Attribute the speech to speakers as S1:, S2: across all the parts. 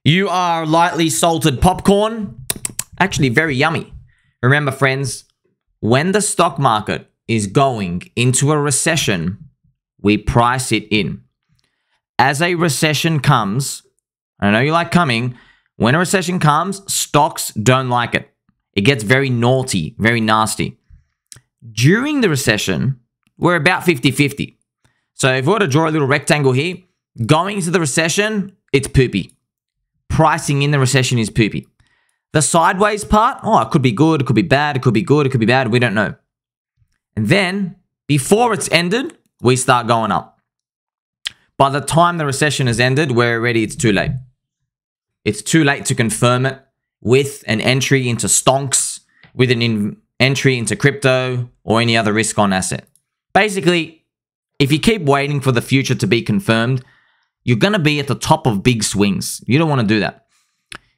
S1: You are lightly salted popcorn. Actually, very yummy. Remember, friends, when the stock market is going into a recession, we price it in. As a recession comes, I know you like coming, when a recession comes, stocks don't like it. It gets very naughty, very nasty. During the recession, we're about 50-50. So if we were to draw a little rectangle here, going into the recession, it's poopy. Pricing in the recession is poopy. The sideways part, it could be good, it could be bad, it could be good, it could be bad, we don't know. And then, before it's ended, we start going up. By the time the recession has ended, we're ready, it's too late. It's too late to confirm it with an entry into stonks, with an entry into crypto, or any other risk-on asset. Basically, if you keep waiting for the future to be confirmed, you're going to be at the top of big swings. You don't want to do that.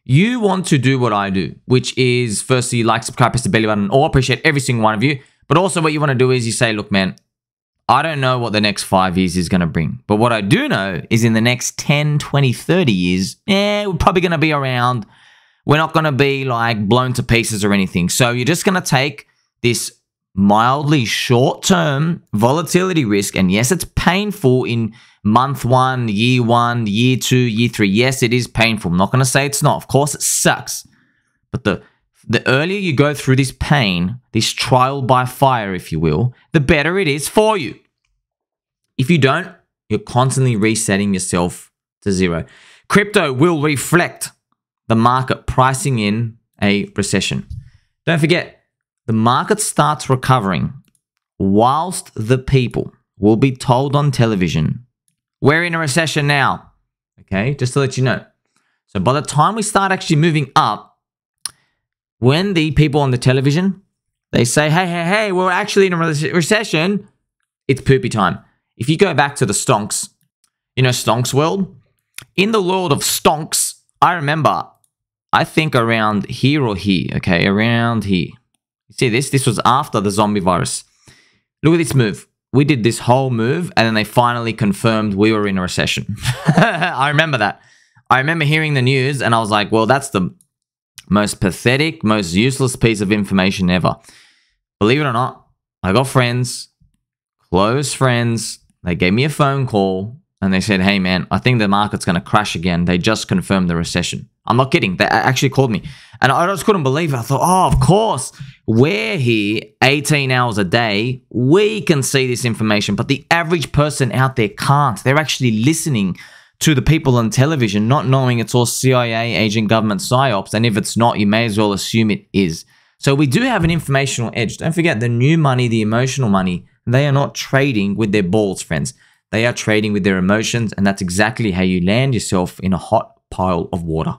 S1: You want to do what I do, which is firstly, like, subscribe, press the belly button, or appreciate every single one of you. But also what you want to do is you say, look, man, I don't know what the next 5 years is going to bring. But what I do know is in the next 10, 20, 30 years, we're probably going to be around. We're not going to be like blown to pieces or anything. So you're just going to take this mildly short-term volatility risk. And yes, it's painful in month 1, year 2, year 3. Yes, it is painful. I'm not going to say it's not. Of course, it sucks. But the earlier you go through this pain, this trial by fire, if you will, the better it is for you. If you don't, you're constantly resetting yourself to zero. Crypto will reflect the market pricing in a recession. Don't forget, the market starts recovering whilst the people will be told on television, we're in a recession now. Okay, just to let you know. So by the time we start actually moving up, when the people on the television, they say, hey, we're actually in a recession, it's poopy time. If you go back to the stonks, stonks world, in the world of stonks, I remember, I think around here or here, okay, around here. You see this? This was after the zombie virus. Look at this move. We did this whole move, and then they finally confirmed we were in a recession. I remember that. I remember hearing the news, and I was like, well, that's the most pathetic, most useless piece of information ever. Believe it or not, I got friends, close friends. They gave me a phone call, and they said, hey, man, I think the market's going to crash again. They just confirmed the recession. I'm not kidding. They actually called me. And I just couldn't believe it. I thought, of course, we're here 18 hours a day. We can see this information, but the average person out there can't. They're actually listening to the people on television, not knowing it's all CIA, agent government psyops. And if it's not, you may as well assume it is. So we do have an informational edge. Don't forget, the new money, the emotional money, they are not trading with their balls, friends. They are trading with their emotions, and that's exactly how you land yourself in a hot pile of water.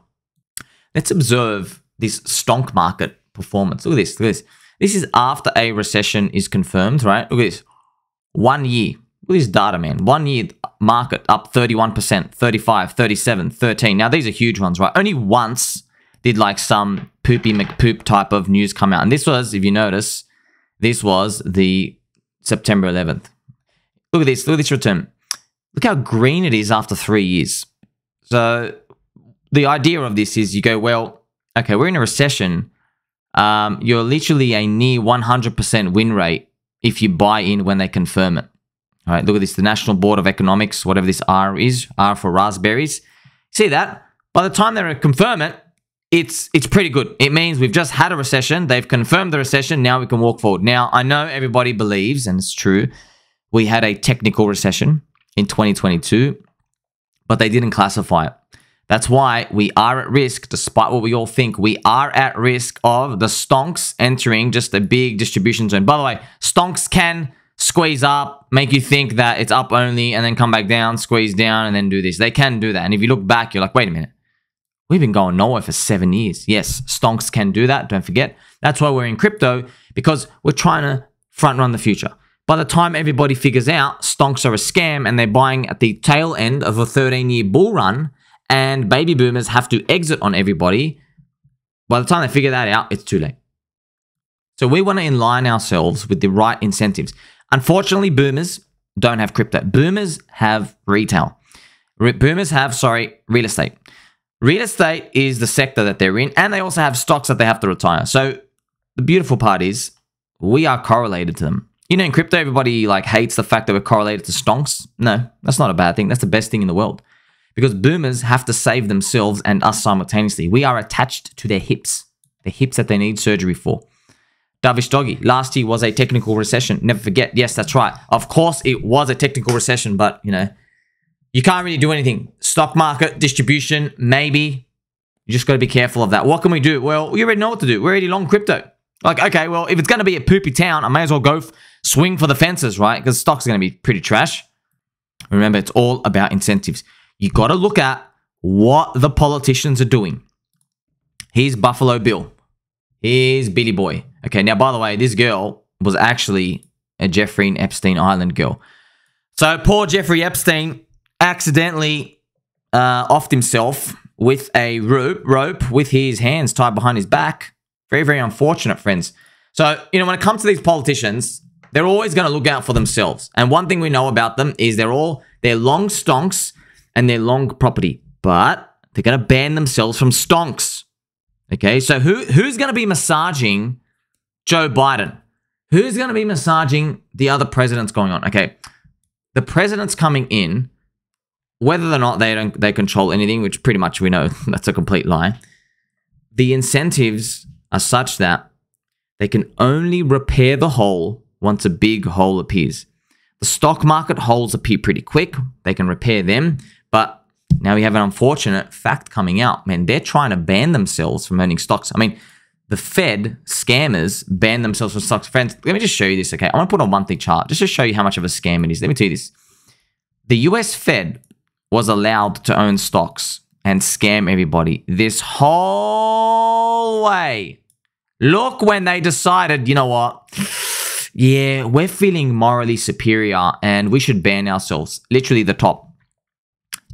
S1: Let's observe this stonk market performance. Look at this. Look at this. This is after a recession is confirmed, right? Look at this. 1 year. Look at this data, man. 1 year market up 31%, 35, 37, 13. Now, these are huge ones, right? Only once did like some poopy McPoop type of news come out. And this was, if you notice, this was the September 11th. Look at this. Look at this return. Look how green it is after 3 years. So the idea of this is you go, well, okay, we're in a recession. You're literally a near 100% win rate if you buy in when they confirm it. All right, look at this. The National Board of Economics, whatever this R is, R for raspberries. See that? By the time they confirm it, it's pretty good. It means we've just had a recession. They've confirmed the recession. Now we can walk forward. Now, I know everybody believes, and it's true, we had a technical recession in 2022, but they didn't classify it. That's why we are at risk, despite what we all think. We are at risk of the stonks entering just a big distribution zone. By the way, stonks can squeeze up, make you think that it's up only, and then come back down, squeeze down, and then do this. They can do that. And if you look back, you're like, wait a minute. We've been going nowhere for 7 years. Yes, stonks can do that. Don't forget. That's why we're in crypto, because we're trying to front run the future. By the time everybody figures out stonks are a scam and they're buying at the tail end of a 13-year bull run, and baby boomers have to exit on everybody, by the time they figure that out, it's too late. So we want to align ourselves with the right incentives. Unfortunately, boomers don't have crypto. Boomers have retail. Boomers have, real estate. Real estate is the sector that they're in, and they also have stocks that they have to retire. So the beautiful part is we are correlated to them. You know, in crypto, everybody like hates the fact that we're correlated to stonks. No, that's not a bad thing. That's the best thing in the world. Because boomers have to save themselves and us simultaneously. We are attached to their hips. The hips that they need surgery for. Dovish Doggy, last year was a technical recession. Never forget. Yes, that's right. Of course, it was a technical recession, but, you know, you can't really do anything. Stock market, distribution, maybe. You just got to be careful of that. What can we do? Well, we already know what to do. We're already long crypto. Like, okay, well, if it's going to be a poopy town, I may as well go swing for the fences, right? Because stock's going to be pretty trash. Remember, it's all about incentives. You got to look at what the politicians are doing. Here's Buffalo Bill. Here's Billy Boy. Okay, now, by the way, this girl was actually a Jeffrey Epstein Island girl. So poor Jeffrey Epstein accidentally offed himself with a rope with his hands tied behind his back. Very, very unfortunate, friends. So, you know, when it comes to these politicians, they're always going to look out for themselves. And one thing we know about them is they're long stonks and they're long property. But they're going to ban themselves from stonks. Okay, so who's going to be massaging Joe Biden? Who's going to be massaging the other presidents going on? Okay, the presidents coming in, whether or not they control anything, which pretty much we know that's a complete lie. The incentives are such that they can only repair the hole once a big hole appears. The stock market holes appear pretty quick. They can repair them, but now we have an unfortunate fact coming out. Man, they're trying to ban themselves from owning stocks. I mean, the Fed scammers ban themselves from stocks. Friends, let me just show you this, okay? I want to put on a monthly chart just to show you how much of a scam it is. Let me tell you this. The US Fed was allowed to own stocks and scam everybody this whole way. Look when they decided, you know what? Yeah, we're feeling morally superior and we should ban ourselves. Literally the top.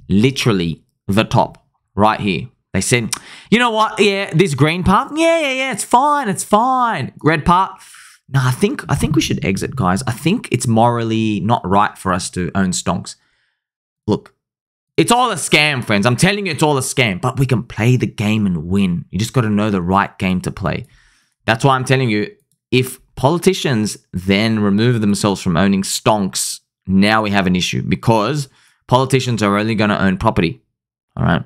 S1: Literally the top right here. They said, you know what? Yeah, this green part. Yeah. It's fine. It's fine. Red part. No, I think we should exit, guys. I think it's morally not right for us to own stonks. Look, it's all a scam, friends. I'm telling you, it's all a scam. But we can play the game and win. You just got to know the right game to play. That's why I'm telling you, if politicians then remove themselves from owning stonks, now we have an issue because politicians are only going to own property. All right.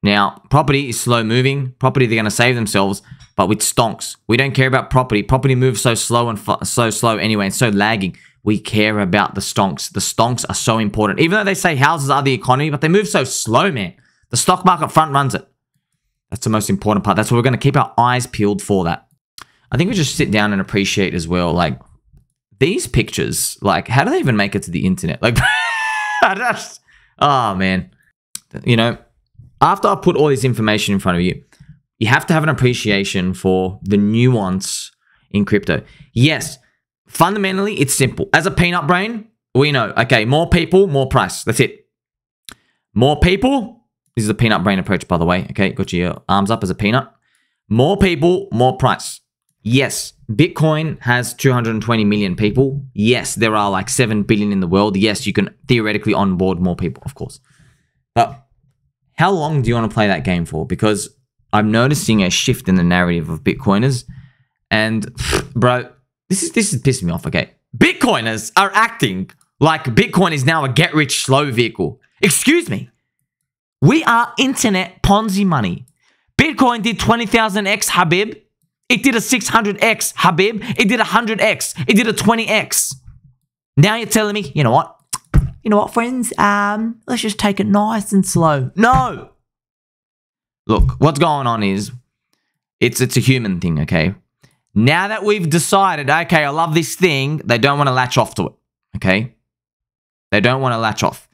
S1: Now, property is slow moving. Property, they're going to save themselves. But with stonks, we don't care about property. Property moves so slow and so slow anyway and so lagging. We care about the stonks. The stonks are so important. Even though they say houses are the economy, but they move so slow, man. The stock market front runs it. That's the most important part. That's why we're going to keep our eyes peeled for that. I think we just sit down and appreciate as well, like, these pictures, like, how do they even make it to the internet? Like, oh, man. You know, after I put all this information in front of you, you have to have an appreciation for the nuance in crypto. Yes, fundamentally, it's simple. As a peanut brain, we know, okay, more people, more price. That's it. More people. This is a peanut brain approach, by the way. Okay, got your arms up as a peanut. More people, more price. Yes, Bitcoin has 220 million people. Yes, there are like 7 billion in the world. Yes, you can theoretically onboard more people, of course. But how long do you want to play that game for? Because I'm noticing a shift in the narrative of Bitcoiners. And bro, this is pissing me off, okay? Bitcoiners are acting like Bitcoin is now a get-rich-slow vehicle. Excuse me. We are internet Ponzi money. Bitcoin did 20,000x, Habib. It did a 600x, Habib. It did a 100x. It did a 20x. Now you're telling me, you know what? You know what, friends? Let's just take it nice and slow. No! Look, what's going on is, it's a human thing, okay? Now that we've decided, okay, I love this thing, they don't want to latch off to it, okay? They don't want to latch off.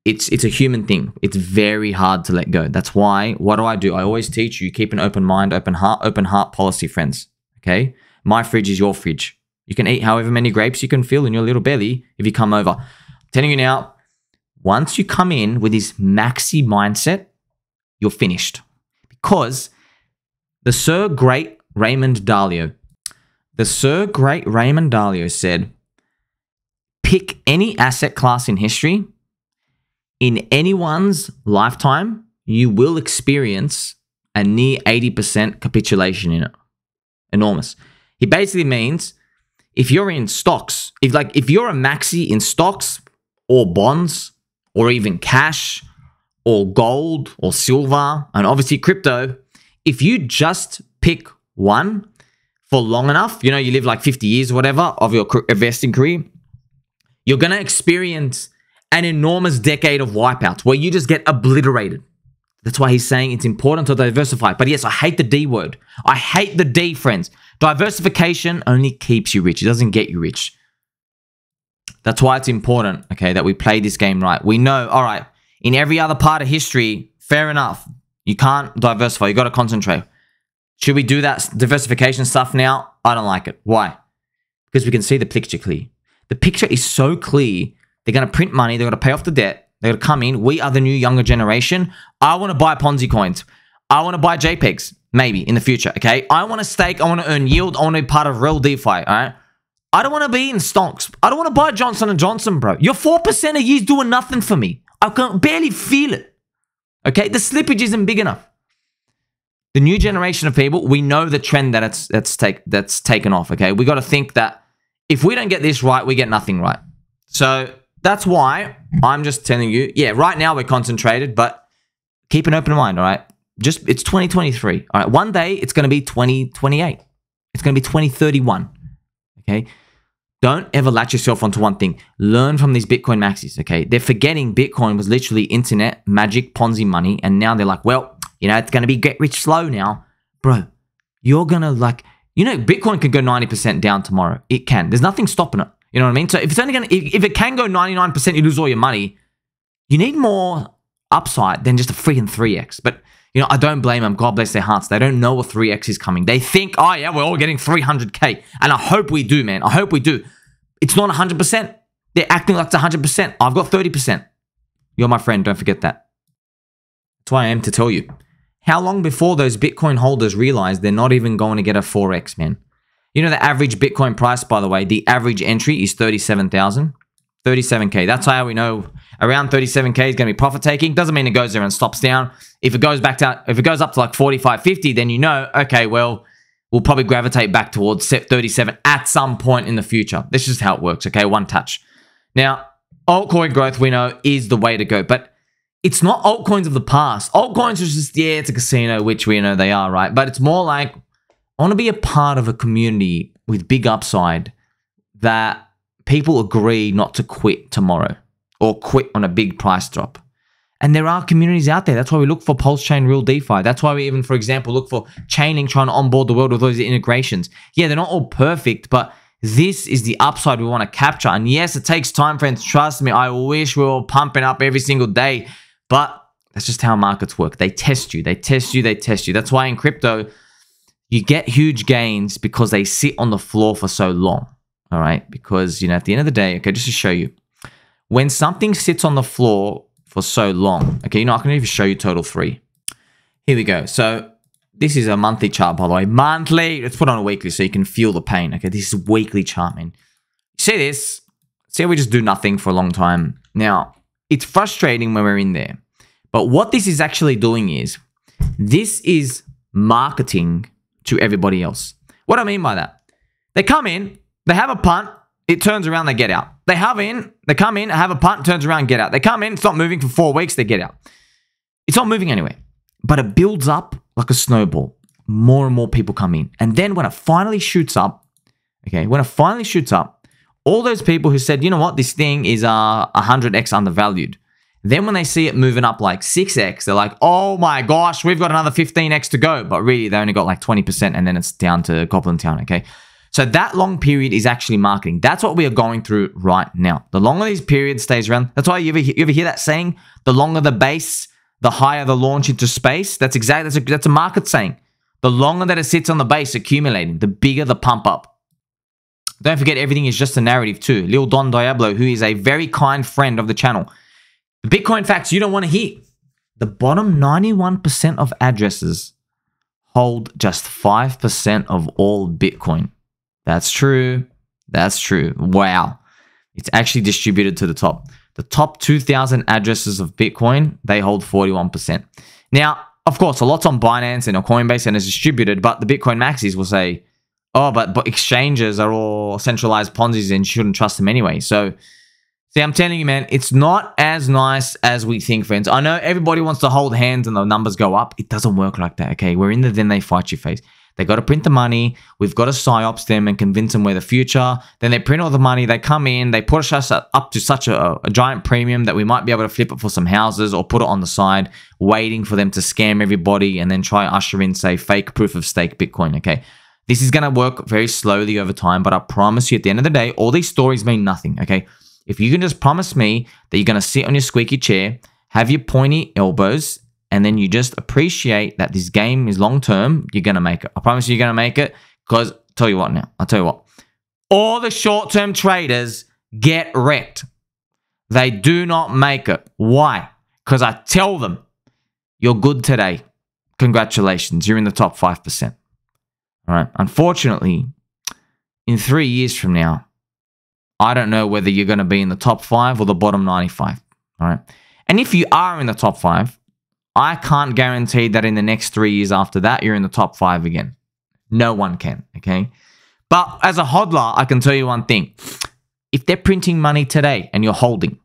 S1: It's a human thing. It's very hard to let go. That's why, what do? I always teach you, keep an open mind, open heart policy, friends. Okay? My fridge is your fridge. You can eat however many grapes you can fill in your little belly if you come over. I'm telling you now, once you come in with this maxi mindset, you're finished. Because the Sir Great Raymond Dalio said, pick any asset class in history. In anyone's lifetime, you will experience a near 80% capitulation in it. Enormous. He basically means if you're in stocks, if you're a maxi in stocks or bonds or even cash or gold or silver and obviously crypto, if you just pick one for long enough, you live like 50 years or whatever of your investing career, you're going to experience an enormous decade of wipeouts where you just get obliterated. That's why he's saying it's important to diversify. But yes, I hate the D word. I hate the D, friends. Diversification only keeps you rich. It doesn't get you rich. That's why it's important, okay, that we play this game right. We know, all right, in every other part of history, fair enough. You can't diversify. You got to concentrate. Should we do that diversification stuff now? I don't like it. Why? Because we can see the picture clear. The picture is so clear. They're going to print money. They're going to pay off the debt. They're going to come in. We are the new younger generation. I want to buy Ponzi coins. I want to buy JPEGs, maybe, in the future, okay? I want to stake. I want to earn yield. I want to be part of real DeFi, all right? I don't want to be in stocks. I don't want to buy Johnson & Johnson, bro. Your 4% a year is doing nothing for me. I can barely feel it, okay? The slippage isn't big enough. The new generation of people, we know the trend that's taken off, okay? We got to think that if we don't get this right, we get nothing right. So that's why I'm just telling you, yeah, right now we're concentrated, but keep an open mind, all right? It's 2023, all right? One day it's going to be 2028. It's going to be 2031, okay? Don't ever latch yourself onto one thing. Learn from these Bitcoin maxis, okay? They're forgetting Bitcoin was literally internet, magic, Ponzi money, and now they're like, well, it's going to be get rich slow now. Bro, you're going to Bitcoin can go 90% down tomorrow. It can. There's nothing stopping it. You know what I mean? So if it can go 99%, you lose all your money, you need more upside than just a freaking 3x. But, I don't blame them. God bless their hearts. They don't know a 3x is coming. They think, oh yeah, we're all getting 300K. And I hope we do, man. I hope we do. It's not 100%. They're acting like it's 100%. I've got 30%. You're my friend. Don't forget that. That's why I am to tell you. How long before those Bitcoin holders realize they're not even going to get a 4x, man? The average Bitcoin price, by the way, the average entry is 37,000. 37K. That's how we know around 37K is going to be profit taking. Doesn't mean it goes there and stops down. If it goes up to like 45, 50, then okay, well, we'll probably gravitate back towards 37 at some point in the future. This is how it works, okay? One touch. Now, altcoin growth we know is the way to go, but it's not altcoins of the past. Altcoins is just, yeah, it's a casino, which we know they are, right? But it's more like, I want to be a part of a community with big upside that people agree not to quit tomorrow or quit on a big price drop. And there are communities out there. That's why we look for Pulse Chain Real DeFi. That's why we even, for example, look for Chainlink trying to onboard the world with those integrations. Yeah, they're not all perfect, but this is the upside we want to capture. And yes, it takes time, friends. Trust me, I wish we were pumping up every single day, but that's just how markets work. They test you. They test you. They test you. That's why in crypto, you get huge gains because they sit on the floor for so long, all right? Because, at the end of the day, okay, just to show you, when something sits on the floor for so long, okay, I can even show you total 3. Here we go. So this is a monthly chart, by the way. Monthly. Let's put on a weekly so you can feel the pain, okay? This is weekly chart, man. You see this? See how we just do nothing for a long time? Now, it's frustrating when we're in there. But what this is actually doing is, this is marketing to everybody else. What do I mean by that? They come in, they have a punt, it turns around, they get out. They come in, have a punt, turns around, get out. They come in, it's not moving for 4 weeks, they get out. It's not moving anyway. But it builds up like a snowball. More and more people come in. And then when it finally shoots up, okay, all those people who said, you know what, this thing is 100x undervalued. Then when they see it moving up like 6x, they're like, oh my gosh, we've got another 15x to go. But really, they only got like 20% and then it's down to Goblin Town, okay? So that long period is actually marketing. That's what we are going through right now. The longer these periods stays around, that's why you ever hear that saying, the longer the base, the higher the launch into space. That's a market saying. The longer that it sits on the base accumulating, the bigger the pump up. Don't forget, everything is just a narrative too. Lil Don Diablo, who is a very kind friend of the channel. The Bitcoin facts you don't want to hear. The bottom 91% of addresses hold just 5% of all Bitcoin. That's true. That's true. Wow. It's actually distributed to the top. The top 2,000 addresses of Bitcoin, they hold 41%. Now, of course, a lot's on Binance and on Coinbase and is distributed, but the Bitcoin maxis will say, oh, but exchanges are all centralized Ponzi's and you shouldn't trust them anyway. So, see, I'm telling you, man, it's not as nice as we think, friends. I know everybody wants to hold hands and the numbers go up. It doesn't work like that, okay? We're in the then they fight you phase. They got to print the money. We've got to psyops them and convince them we're the future. Then they print all the money. They come in. They push us up to such a giant premium that we might be able to flip it for some houses or put it on the side, waiting for them to scam everybody and then try usher in, say, fake proof of stake Bitcoin, okay? This is going to work very slowly over time, but I promise you at the end of the day, all these stories mean nothing, okay? If you can just promise me that you're going to sit on your squeaky chair, have your pointy elbows, and then you just appreciate that this game is long-term, you're going to make it. I promise you you're going to make it because, I'll tell you what, all the short-term traders get wrecked. They do not make it. Why? Because I tell them, you're good today. Congratulations, you're in the top 5%. All right. Unfortunately, in 3 years from now, I don't know whether you're going to be in the top 5 or the bottom 95. All right. And if you are in the top 5, I can't guarantee that in the next 3 years after that, you're in the top 5 again. No one can, okay? But as a hodler, I can tell you one thing. If they're printing money today and you're holding,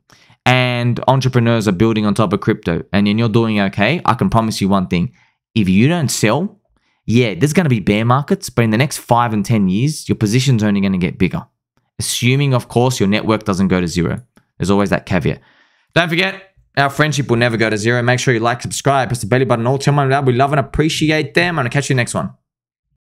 S1: and entrepreneurs are building on top of crypto, and then you're doing okay, I can promise you one thing. If you don't sell, yeah, there's going to be bear markets, but in the next 5 and 10 years, your position's only going to get bigger. Assuming, of course, your network doesn't go to zero. There's always that caveat. Don't forget, our friendship will never go to zero. Make sure you like, subscribe, press the belly button, all. Tell me we love and appreciate them. I'm going to catch you next one.